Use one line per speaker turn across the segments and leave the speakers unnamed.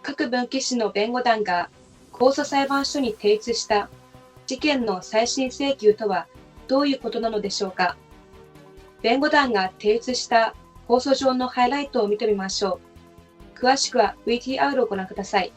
郭文貴氏の弁護団が控訴裁判所に提出した事件の再審請求とはどういうことなのでしょうか。弁護団が提出した控訴状のハイライトを見てみましょう。詳しくは VTR をご覧ください。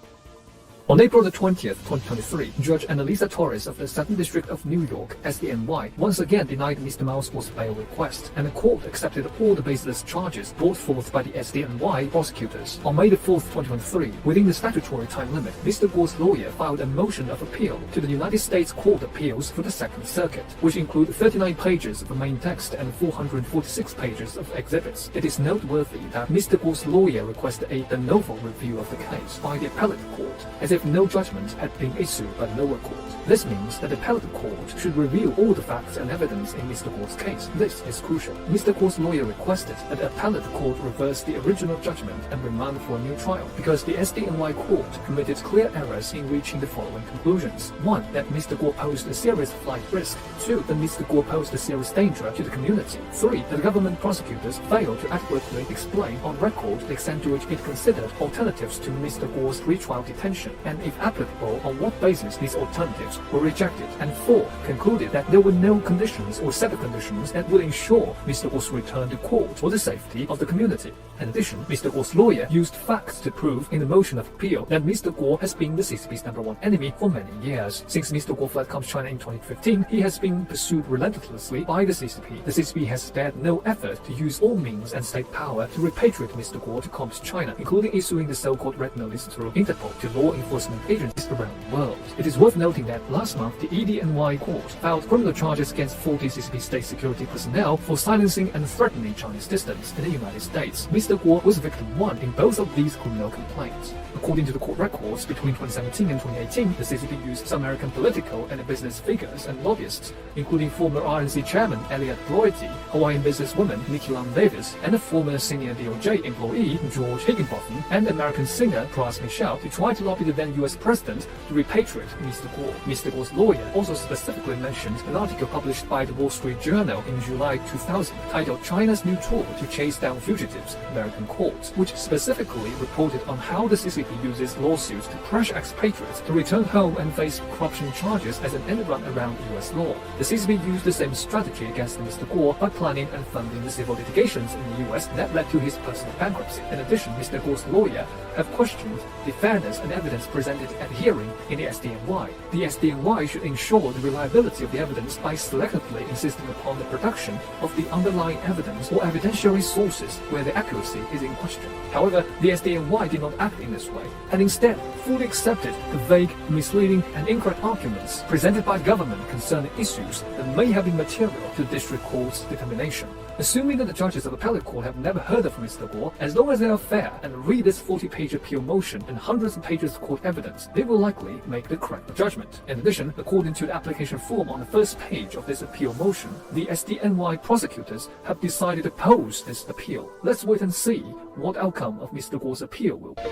On April 20th, 2023, Judge Annalisa Torres of the Southern District of New York, SDNY, once again denied Mr. Mousesport's bail request, and the court accepted all the baseless charges brought forth by the SDNY prosecutors. On May 4th, 2023, within the statutory time limit, Mr. Guo's lawyer filed a motion of appeal to the United States Court of Appeals for the Second Circuit, which include 39 pages of the main text and 446 pages of exhibits. It is noteworthy that Mr. Guo's lawyer requested a de novo review of the case by the appellate court, as if no judgment had been issued by the lower court. This means that the appellate court should review all the facts and evidence in Mr. Guo's case. This is crucial. Mr. Guo's lawyer requested that the appellate court reverse the original judgment and remand for a new trial, because the SDNY court committed clear errors in reaching the following conclusions. 1. That Mr. Guo posed a serious flight risk. 2. That Mr. Guo posed a serious danger to the community. 3. That the government prosecutors failed to adequately explain on record the extent to which it considered alternatives to Mr. Guo's pre-trial detention, and if applicable, on what basis these alternatives were rejected. And 4. Concluded that there were no conditions or set of conditions that would ensure Mr. Guo's return to court for the safety of the community. In addition, Mr. Guo's lawyer used facts to prove in the motion of appeal that Mr. Guo has been the CCP's #1 enemy for many years. Since Mr. Guo fled China in 2015, he has been pursued relentlessly by the CCP. The CCP has spared no effort to use all means and state power to repatriate Mr. Guo to China, including issuing the so-called Red Notice through Interpol to law enforcement agencies around the world. It is worth noting that last month, the EDNY court filed criminal charges against 40 CCP state security personnel for silencing and threatening Chinese dissidents in the United States. Mr. Guo was victim 1 in both of these criminal complaints. According to the court records, between 2017 and 2018, the CCP used some American political and business figures and lobbyists, including former RNC chairman Elliot Broidy, Hawaiian businesswoman Nikki Lam Davis, and a former senior DOJ employee George Higginbotham, and American singer Pras Michel, to try to lobby the then US president to repatriate Mr. Guo. Mr. Guo's lawyer also specifically mentioned an article published by the Wall Street Journal in July 2000 titled China's New Tool to Chase Down Fugitives, American Courts, which specifically reported on how the CCP uses lawsuits to pressure expatriates to return home and face corruption charges as an end run around US law. The CCP used the same strategy against Mr. Guo by planning and funding the civil litigations in the US that led to his personal bankruptcy. In addition, Mr. Guo's lawyer have questioned the fairness and evidence presented at the hearing in the SDNY. The SDNY should ensure the reliability of the evidence by selectively insisting upon the production of the underlying evidence or evidentiary sources where the accuracy is in question. However, the SDNY did not act in this way, and instead fully accepted the vague, misleading, and incorrect arguments presented by government concerning issues that may have been material to the district court's determination. Assuming that the judges of the appellate court have never heard of Mr. Guo, as long as they are fair and read this 40-page appeal motion and hundreds of pages of court evidence, they will likely make the correct judgment. In addition, according to the application form on the first page of this appeal motion, the SDNY prosecutors have decided to oppose this appeal. Let's wait and see what outcome of Mr. Guo's appeal will be.